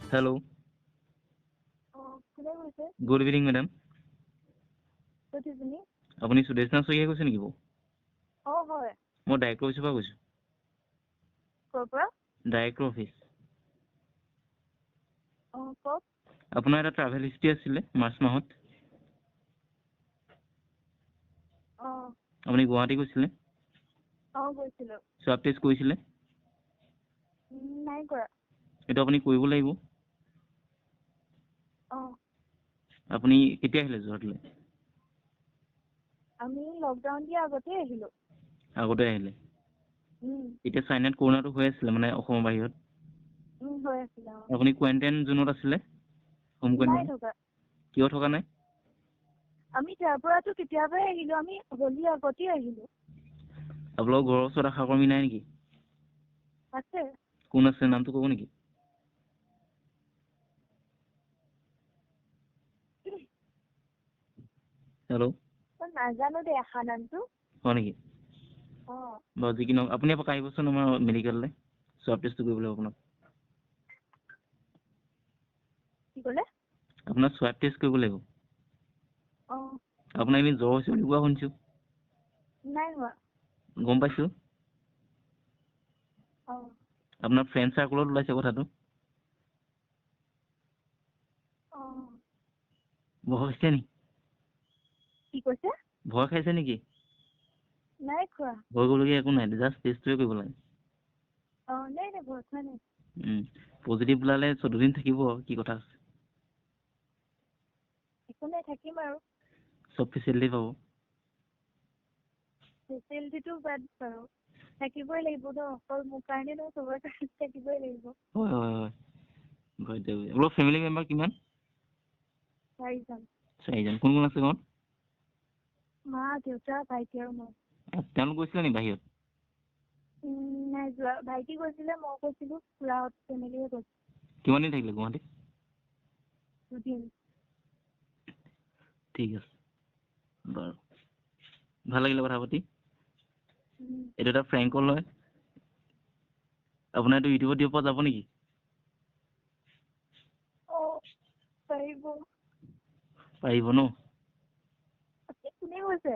Hello. কোনে কৈছে? Good evening, madam. Good evening. আপুনি সুদেশনা শইকীয়া কৈছে নেকি বাৰু? হয়। মই ডাইৰেক্টৰ অফিচৰ পৰা কৈছোঁ। ক'ৰ পৰা? Director office. কওক। আপোনাৰ এটা ট্ৰাভেল হিষ্ট্ৰী আছিলে মাৰ্চ মাহত। আপুনি গুৱাহাটী গৈছিলে? গৈছিলোঁ। স্বাব টেষ্ট কৰিছিলে? নাই কৰা। এইটো আপুনি কৰিব লাগিব। আপুনি কেতিয়া আহিলে যোৰহাটলৈ? আমি লকডাউন দিয়া আগতে আহিলোঁ। আগতে আহিলে? এতিয়া চাইনাত কৰোণাটো হৈ আছিলে মানে অসমৰ বাহিৰত? হৈ আছিলে। আপুনি কোৱাৰেণ্টাইন জোনত আছিলে? হোম নাই কোৱাৰেণ্টাইন? থকা। কিয় থকা নাই? আমি তাৰ পৰাতো কেতিয়াবাই আহিলোঁ। আমি হোলী আগতেই আহিলোঁ। আপোনালোকৰ ঘৰৰ ওচৰত আশাকৰ্মী নাই নেকি? আছে। কোন আছে নামটো ক'ব নেকি? হেল্ল'। নাজানো দেই আশা নামটো। হয় নেকি? বাৰু যি কি নহওক আপুনি এপাক আহিবচোন আমাৰ মেডিকেললৈ। স্বাব টেষ্টটো কৰিব লাগিব আপোনাক। কি ক'লে? আপোনাৰ স্বাব টেষ্ট কৰিব লাগিব। আপোনাৰ এনেই জ্বৰ হৈছে বুলি কোৱা শুনিছোঁ। নাই হোৱা। গম পাইছোঁ। আপোনাৰ ফ্ৰেণ্ড চাৰ্কলত ওলাইছে কথাটো। ভয় খাইছে নেকি? কি কৈছে? ভয় খাইছে নেকি? নাই খোৱা। ভয় কৰিবলগীয়া একো নাই, জাষ্ট টেষ্টটোৱে কৰিব লাগে। নাই ভয় খোৱা নাই। পজিটিভ ওলালে 14 দিন থাকিব আৰু কি কথা আছে। একো নাই, থাকিম আৰু। চব ফেচিলিটি পাব। ফেচিলিটিটো বাদ বাৰু। থাকিবই লাগিব ন, অকল মোৰ কাৰণে ন, চবৰে কাৰণে থাকিবই লাগিব। হয়। আপোনাৰ ফেমিলি মেম্বাৰ কিমান? 4জন। 4জন। কোন কোন আছে ঘৰত? মা, দেউতা, ভাইটি আৰু মই। তেওঁলোক গৈছিলে নেকি বাহিৰত? নাই যোৱা। ভাইটি গৈছিলে, মই গৈছিলোঁ, খুৰাহঁত ফেমিলিয়ে গৈছিল। কিমান দিন থাকিলে গুৱাহাটীত? 2 দিন। ঠিক আছে বাৰু। ভাল লাগিলে কথা পাতি। এইটো এটা ফ্ৰেংক কল হয়। আপোনাৰ এইটো ইউটিউবত দিব পৰা যাব নেকি? পাৰিব। পাৰিব ন? কোনে কৈছে?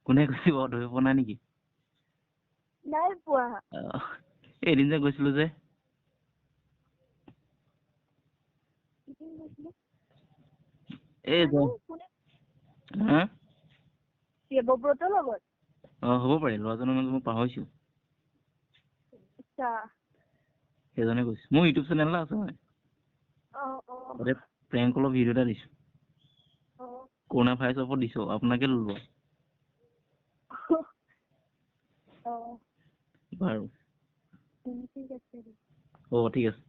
কোনে কৈছে বাৰু, ধৰিব পৰা নাই নেকি? নাই পোৱা। এদিন যে গৈছিলো যে। হা? দেৱব্ৰতৰ লগত? হ'ব পাৰে, ল'ৰাজনৰ নামটো মই পাহৰিছোঁ। সেইজনে কৈছে। মোৰ ইউটিউব চেনেল এটা আছে মানে। তাতে প্ৰেংক কলৰ ভিডিঅ' এটা দিছোঁ। কৰোণা ভাইৰাছৰ ওপৰত দিছোঁ, আপোনাকে ললো। বাৰু। ঠিক আছে। হ'ব, ঠিক আছে।